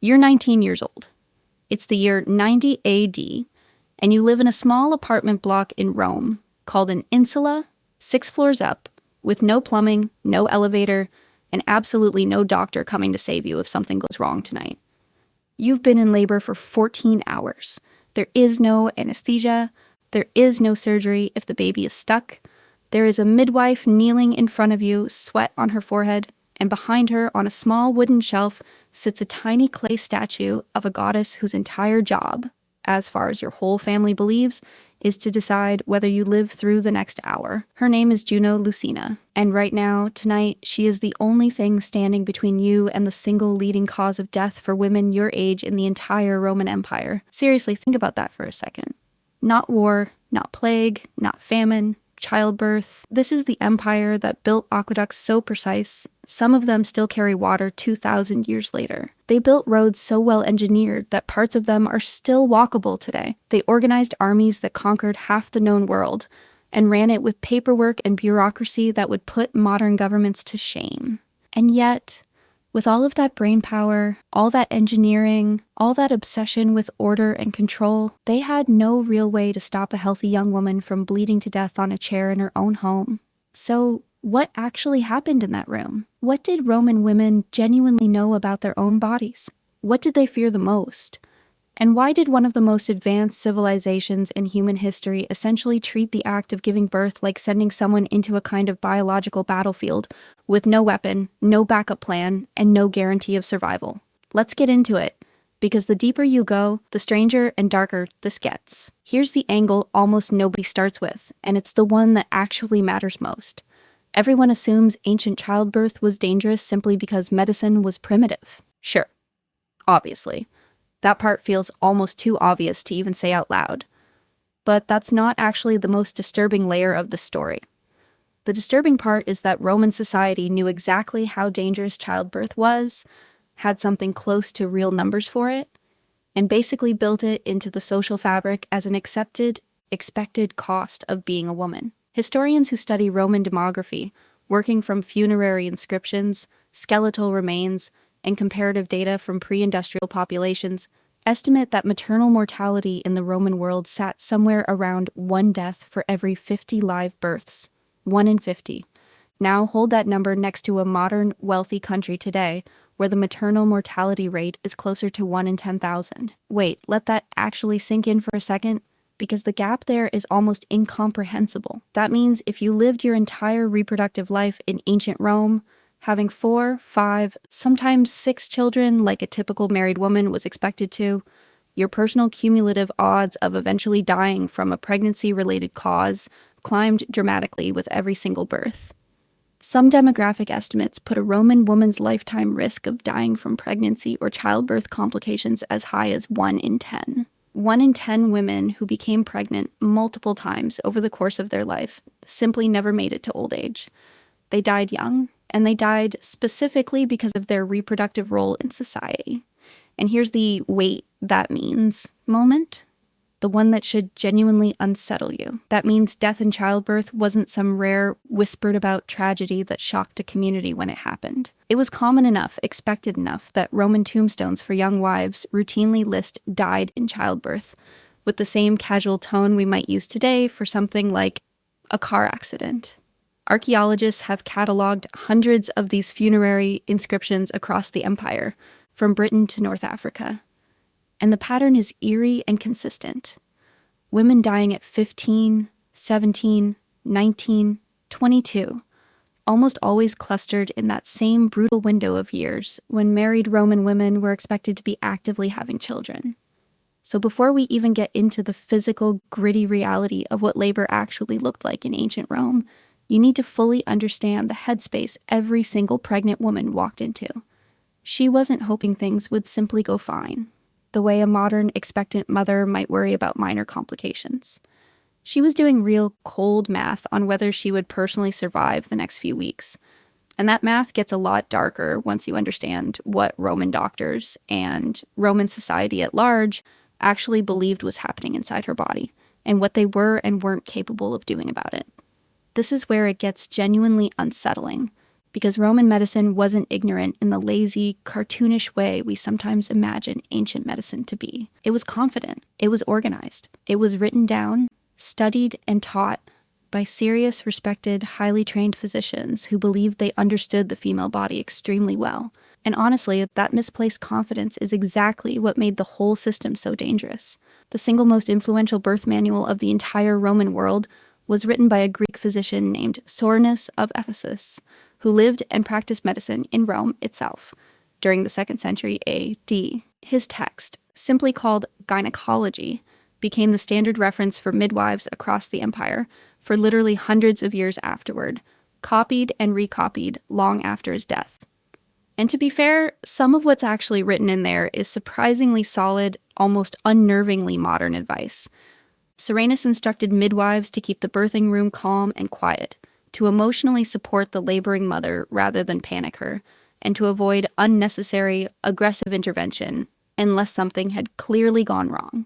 You're 19 years old. It's the year 90 AD, and you live in a small apartment block in Rome called an insula, 6 floors up, with no plumbing, no elevator, and absolutely no doctor coming to save you if something goes wrong tonight. You've been in labor for 14 hours. There is no anesthesia. There is no surgery if the baby is stuck. There is a midwife kneeling in front of you, sweat on her forehead, and behind her, on a small wooden shelf, sits a tiny clay statue of a goddess whose entire job, as far as your whole family believes, is to decide whether you live through the next hour. Her name is Juno Lucina, and right now, tonight, she is the only thing standing between you and the single leading cause of death for women your age in the entire Roman Empire. Seriously, think about that for a second. Not war, not plague, not famine, childbirth. This is the empire that built aqueducts so precise, some of them still carry water 2,000 years later. They built roads so well engineered that parts of them are still walkable today. They organized armies that conquered half the known world and ran it with paperwork and bureaucracy that would put modern governments to shame. And yet, with all of that brain power, all that engineering, all that obsession with order and control, they had no real way to stop a healthy young woman from bleeding to death on a chair in her own home. So, what actually happened in that room? What did Roman women genuinely know about their own bodies? What did they fear the most? And why did one of the most advanced civilizations in human history essentially treat the act of giving birth like sending someone into a kind of biological battlefield with no weapon, no backup plan, and no guarantee of survival? Let's get into it, because the deeper you go, the stranger and darker this gets. Here's the angle almost nobody starts with, and it's the one that actually matters most. Everyone assumes ancient childbirth was dangerous simply because medicine was primitive. Sure, obviously. That part feels almost too obvious to even say out loud. But that's not actually the most disturbing layer of the story. The disturbing part is that Roman society knew exactly how dangerous childbirth was, had something close to real numbers for it, and basically built it into the social fabric as an accepted, expected cost of being a woman. Historians who study Roman demography, working from funerary inscriptions, skeletal remains, and comparative data from pre-industrial populations, estimate that maternal mortality in the Roman world sat somewhere around 1 death for every 50 live births. 1 in 50. Now hold that number next to a modern, wealthy country today, where the maternal mortality rate is closer to 1 in 10,000. Wait, let that actually sink in for a second, because the gap there is almost incomprehensible. That means if you lived your entire reproductive life in ancient Rome, having 4, 5, sometimes 6 children like a typical married woman was expected to, your personal cumulative odds of eventually dying from a pregnancy-related cause climbed dramatically with every single birth. Some demographic estimates put a Roman woman's lifetime risk of dying from pregnancy or childbirth complications as high as 1 in 10. 1 in 10 women who became pregnant multiple times over the course of their life simply never made it to old age. They died young, and they died specifically because of their reproductive role in society. And here's the wait, that means moment. The one that should genuinely unsettle you. That means death in childbirth wasn't some rare, whispered about tragedy that shocked a community when it happened. It was common enough, expected enough, that Roman tombstones for young wives routinely list died in childbirth, with the same casual tone we might use today for something like a car accident. Archaeologists have cataloged hundreds of these funerary inscriptions across the empire, from Britain to North Africa. And the pattern is eerie and consistent. Women dying at 15, 17, 19, 22, almost always clustered in that same brutal window of years when married Roman women were expected to be actively having children. So before we even get into the physical, gritty reality of what labor actually looked like in ancient Rome, you need to fully understand the headspace every single pregnant woman walked into. She wasn't hoping things would simply go fine, the way a modern expectant mother might worry about minor complications. She was doing real cold math on whether she would personally survive the next few weeks. And that math gets a lot darker once you understand what Roman doctors and Roman society at large actually believed was happening inside her body, and what they were and weren't capable of doing about it. This is where it gets genuinely unsettling, because Roman medicine wasn't ignorant in the lazy, cartoonish way we sometimes imagine ancient medicine to be. It was confident. It was organized. It was written down, studied, and taught by serious, respected, highly trained physicians who believed they understood the female body extremely well. And honestly, that misplaced confidence is exactly what made the whole system so dangerous. The single most influential birth manual of the entire Roman world was written by a Greek physician named Soranus of Ephesus, who lived and practiced medicine in Rome itself during the 2nd century AD. His text, simply called Gynecology, became the standard reference for midwives across the empire for literally hundreds of years afterward, copied and recopied long after his death. And to be fair, some of what's actually written in there is surprisingly solid, almost unnervingly modern advice. Soranus instructed midwives to keep the birthing room calm and quiet, to emotionally support the laboring mother rather than panic her, and to avoid unnecessary, aggressive intervention unless something had clearly gone wrong.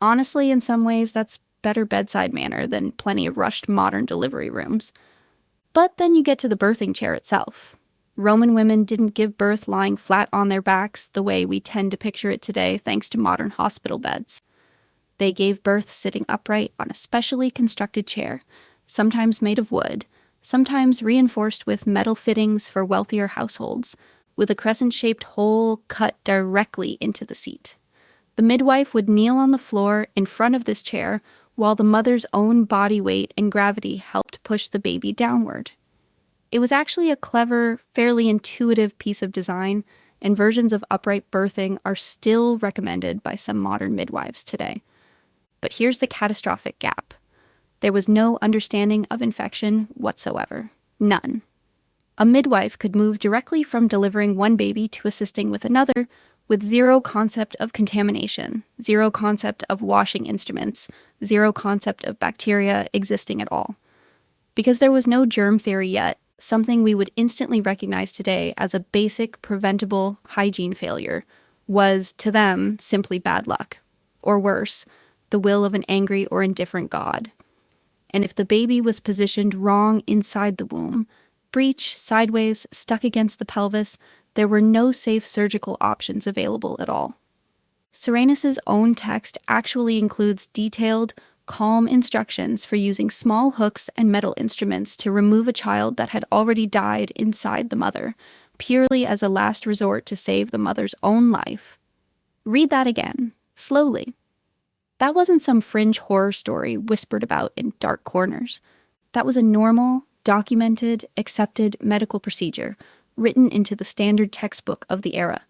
Honestly, in some ways, that's better bedside manner than plenty of rushed modern delivery rooms. But then you get to the birthing chair itself. Roman women didn't give birth lying flat on their backs the way we tend to picture it today thanks to modern hospital beds. They gave birth sitting upright on a specially constructed chair, sometimes made of wood, sometimes reinforced with metal fittings for wealthier households, with a crescent-shaped hole cut directly into the seat. The midwife would kneel on the floor in front of this chair while the mother's own body weight and gravity helped push the baby downward. It was actually a clever, fairly intuitive piece of design, and versions of upright birthing are still recommended by some modern midwives today. But here's the catastrophic gap. There was no understanding of infection whatsoever. None. A midwife could move directly from delivering one baby to assisting with another with zero concept of contamination, zero concept of washing instruments, zero concept of bacteria existing at all. Because there was no germ theory yet, something we would instantly recognize today as a basic preventable hygiene failure was, to them, simply bad luck. Or worse, the will of an angry or indifferent god. And if the baby was positioned wrong inside the womb, breech, sideways, stuck against the pelvis, there were no safe surgical options available at all. Soranus's own text actually includes detailed, calm instructions for using small hooks and metal instruments to remove a child that had already died inside the mother, purely as a last resort to save the mother's own life. Read that again, slowly. That wasn't some fringe horror story whispered about in dark corners. That was a normal, documented, accepted medical procedure written into the standard textbook of the era.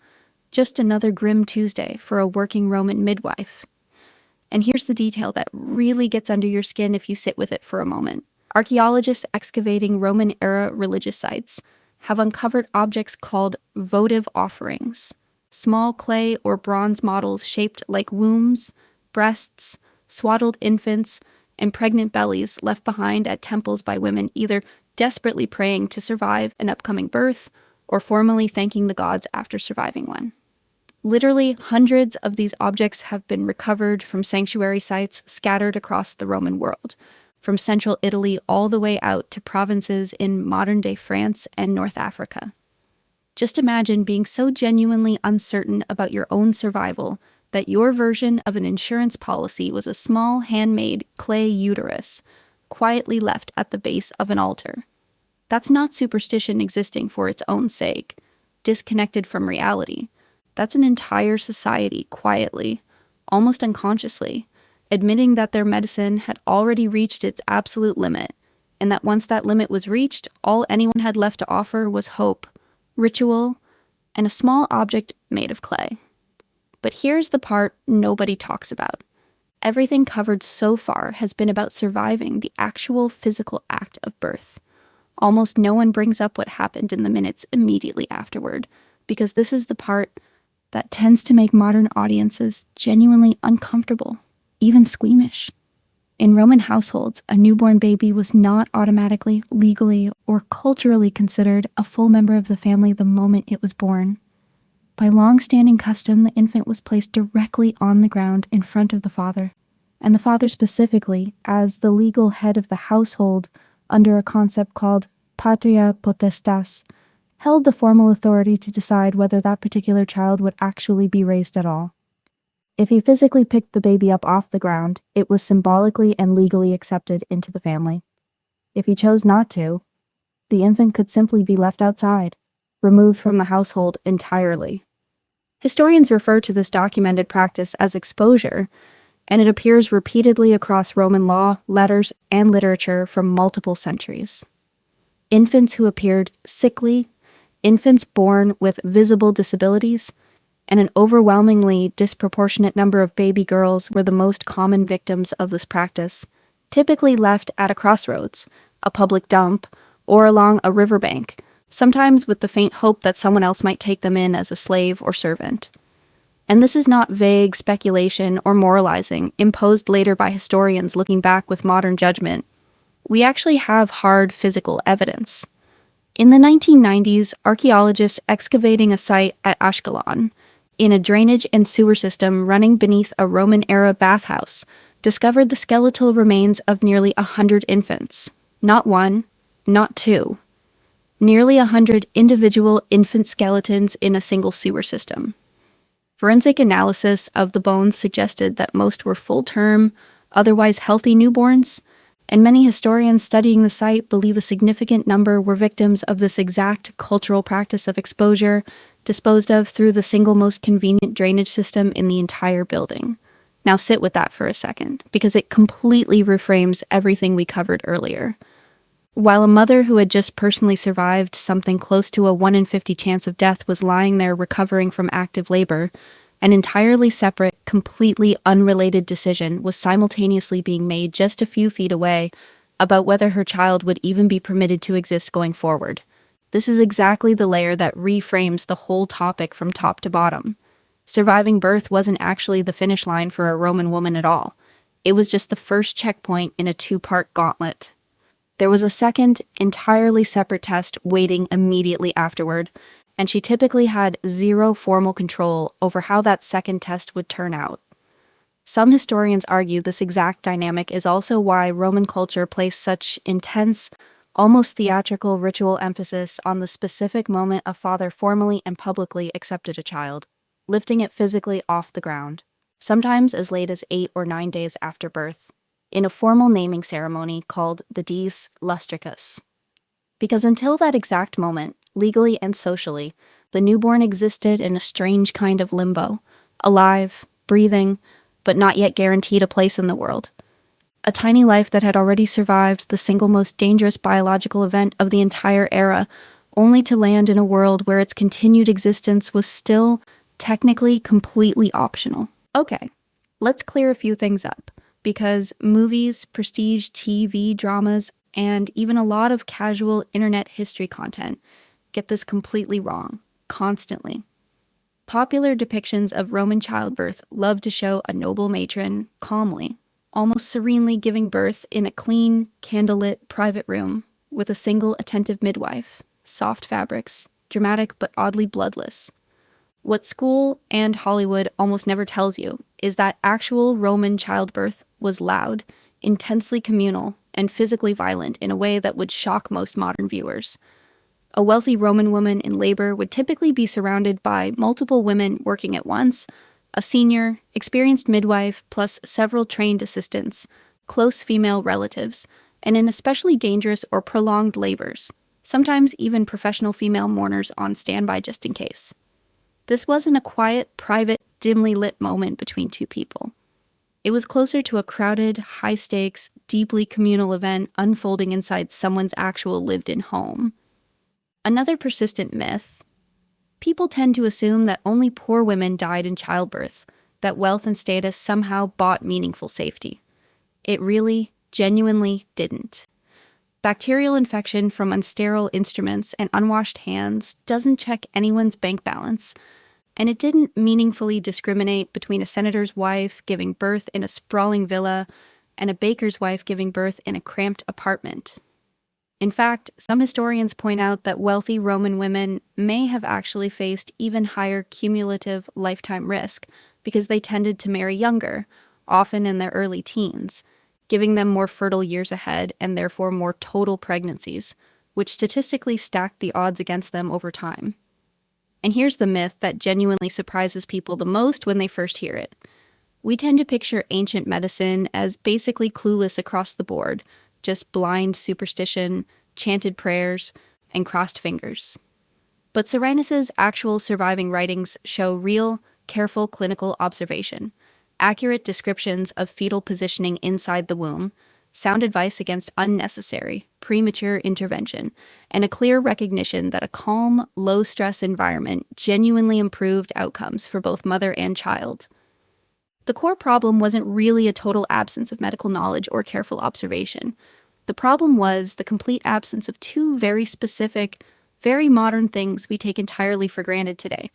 Just another grim Tuesday for a working Roman midwife. And here's the detail that really gets under your skin if you sit with it for a moment. Archaeologists excavating Roman-era religious sites have uncovered objects called votive offerings, small clay or bronze models shaped like wombs, breasts, swaddled infants, and pregnant bellies left behind at temples by women either desperately praying to survive an upcoming birth or formally thanking the gods after surviving one. Literally, hundreds of these objects have been recovered from sanctuary sites scattered across the Roman world, from central Italy all the way out to provinces in modern-day France and North Africa. Just imagine being so genuinely uncertain about your own survival that your version of an insurance policy was a small handmade clay uterus, quietly left at the base of an altar. That's not superstition existing for its own sake, disconnected from reality. That's an entire society quietly, almost unconsciously, admitting that their medicine had already reached its absolute limit, and that once that limit was reached, all anyone had left to offer was hope, ritual, and a small object made of clay. But here's the part nobody talks about. Everything covered so far has been about surviving the actual physical act of birth. Almost no one brings up what happened in the minutes immediately afterward, because this is the part that tends to make modern audiences genuinely uncomfortable, even squeamish. In Roman households, a newborn baby was not automatically, legally, or culturally considered a full member of the family the moment it was born. By long-standing custom, the infant was placed directly on the ground in front of the father, and the father specifically as the legal head of the household under a concept called patria potestas, held the formal authority to decide whether that particular child would actually be raised at all. If he physically picked the baby up off the ground, it was symbolically and legally accepted into the family. If he chose not to, the infant could simply be left outside, removed from the household entirely. Historians refer to this documented practice as exposure, and it appears repeatedly across Roman law, letters, and literature from multiple centuries. Infants who appeared sickly, infants born with visible disabilities, and an overwhelmingly disproportionate number of baby girls were the most common victims of this practice, typically left at a crossroads, a public dump, or along a riverbank, sometimes with the faint hope that someone else might take them in as a slave or servant. And this is not vague speculation or moralizing imposed later by historians looking back with modern judgment. We actually have hard physical evidence. In the 1990s, archaeologists excavating a site at Ashkelon, in a drainage and sewer system running beneath a Roman-era bathhouse, discovered the skeletal remains of nearly 100 infants. Not one, not two. Nearly 100 individual infant skeletons in a single sewer system. Forensic analysis of the bones suggested that most were full-term, otherwise healthy newborns, and many historians studying the site believe a significant number were victims of this exact cultural practice of exposure, disposed of through the single most convenient drainage system in the entire building. Now sit with that for a second, because it completely reframes everything we covered earlier. While a mother who had just personally survived something close to a 1 in 50 chance of death was lying there recovering from active labor, an entirely separate, completely unrelated decision was simultaneously being made just a few feet away about whether her child would even be permitted to exist going forward. This is exactly the layer that reframes the whole topic from top to bottom. Surviving birth wasn't actually the finish line for a Roman woman at all. It was just the first checkpoint in a two-part gauntlet. There was a second, entirely separate test waiting immediately afterward, and she typically had zero formal control over how that second test would turn out. Some historians argue this exact dynamic is also why Roman culture placed such intense, almost theatrical ritual emphasis on the specific moment a father formally and publicly accepted a child, lifting it physically off the ground, sometimes as late as 8 or 9 days after birth, in a formal naming ceremony called the Dies Lustricus. Because until that exact moment, legally and socially, the newborn existed in a strange kind of limbo, alive, breathing, but not yet guaranteed a place in the world. A tiny life that had already survived the single most dangerous biological event of the entire era, only to land in a world where its continued existence was still, technically, completely optional. Okay, let's clear a few things up, because movies, prestige TV dramas, and even a lot of casual internet history content get this completely wrong, constantly. Popular depictions of Roman childbirth love to show a noble matron calmly, almost serenely giving birth in a clean, candlelit private room with a single attentive midwife, soft fabrics, dramatic but oddly bloodless. What school and Hollywood almost never tells you is that actual Roman childbirth was loud, intensely communal, and physically violent in a way that would shock most modern viewers. A wealthy Roman woman in labor would typically be surrounded by multiple women working at once, a senior, experienced midwife, plus several trained assistants, close female relatives, and in especially dangerous or prolonged labors, sometimes even professional female mourners on standby just in case. This wasn't a quiet, private, dimly lit moment between two people. It was closer to a crowded, high-stakes, deeply communal event unfolding inside someone's actual lived-in home. Another persistent myth. People tend to assume that only poor women died in childbirth, that wealth and status somehow bought meaningful safety. It really, genuinely didn't. Bacterial infection from unsterile instruments and unwashed hands doesn't check anyone's bank balance, and it didn't meaningfully discriminate between a senator's wife giving birth in a sprawling villa and a baker's wife giving birth in a cramped apartment. In fact, some historians point out that wealthy Roman women may have actually faced even higher cumulative lifetime risk because they tended to marry younger, often in their early teens, giving them more fertile years ahead and therefore more total pregnancies, which statistically stacked the odds against them over time. And here's the myth that genuinely surprises people the most when they first hear it. We tend to picture ancient medicine as basically clueless across the board, just blind superstition, chanted prayers, and crossed fingers. But Serenus's actual surviving writings show real, careful clinical observation, accurate descriptions of fetal positioning inside the womb, sound advice against unnecessary, premature intervention, and a clear recognition that a calm, low-stress environment genuinely improved outcomes for both mother and child. The core problem wasn't really a total absence of medical knowledge or careful observation. The problem was the complete absence of two very specific, very modern things we take entirely for granted today: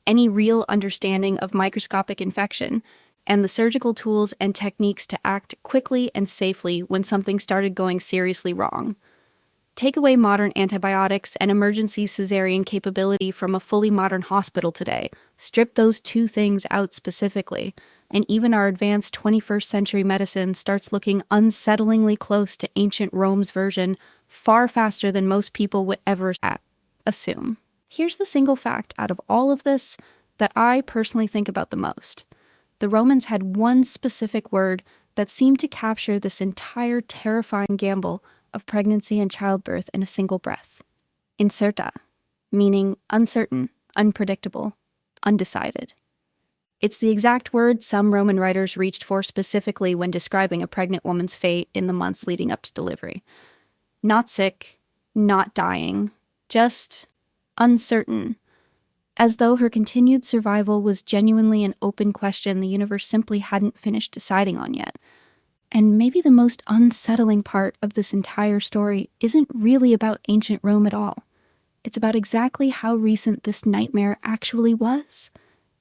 any real understanding of microscopic infection, and the surgical tools and techniques to act quickly and safely when something started going seriously wrong. Take away modern antibiotics and emergency cesarean capability from a fully modern hospital today, strip those two things out specifically, and even our advanced 21st century medicine starts looking unsettlingly close to ancient Rome's version far faster than most people would ever assume. Here's the single fact out of all of this that I personally think about the most. The Romans had one specific word that seemed to capture this entire terrifying gamble of pregnancy and childbirth in a single breath. Incerta, meaning uncertain, unpredictable, undecided. It's the exact word some Roman writers reached for specifically when describing a pregnant woman's fate in the months leading up to delivery. Not sick, not dying, just uncertain. As though her continued survival was genuinely an open question the universe simply hadn't finished deciding on yet. And maybe the most unsettling part of this entire story isn't really about ancient Rome at all. It's about exactly how recent this nightmare actually was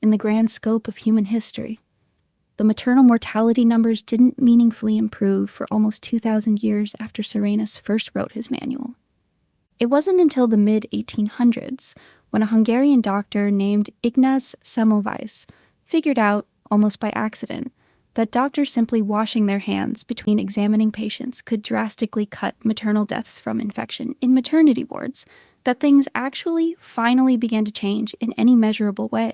in the grand scope of human history. The maternal mortality numbers didn't meaningfully improve for almost 2,000 years after Serenus first wrote his manual. It wasn't until the mid-1800s when a Hungarian doctor named Ignaz Semmelweis figured out, almost by accident, that doctors simply washing their hands between examining patients could drastically cut maternal deaths from infection in maternity wards, that things actually finally began to change in any measurable way.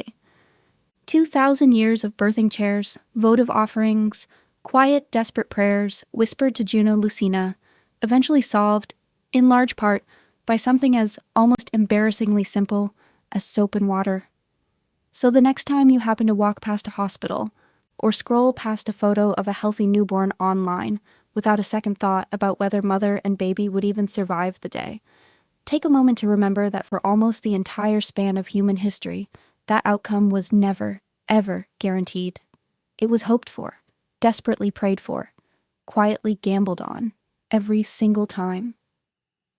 2,000 years of birthing chairs, votive offerings, quiet, desperate prayers whispered to Juno Lucina, eventually solved, in large part, by something as almost embarrassingly simple as soap and water. So the next time you happen to walk past a hospital, or scroll past a photo of a healthy newborn online without a second thought about whether mother and baby would even survive the day, take a moment to remember that for almost the entire span of human history, that outcome was never, ever guaranteed. It was hoped for, desperately prayed for, quietly gambled on, every single time.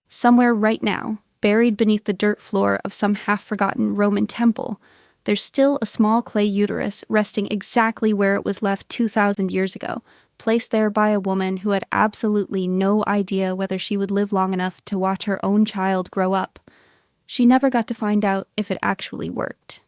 Somewhere right now, buried beneath the dirt floor of some half-forgotten Roman temple, there's still a small clay uterus resting exactly where it was left 2,000 years ago, placed there by a woman who had absolutely no idea whether she would live long enough to watch her own child grow up. She never got to find out if it actually worked.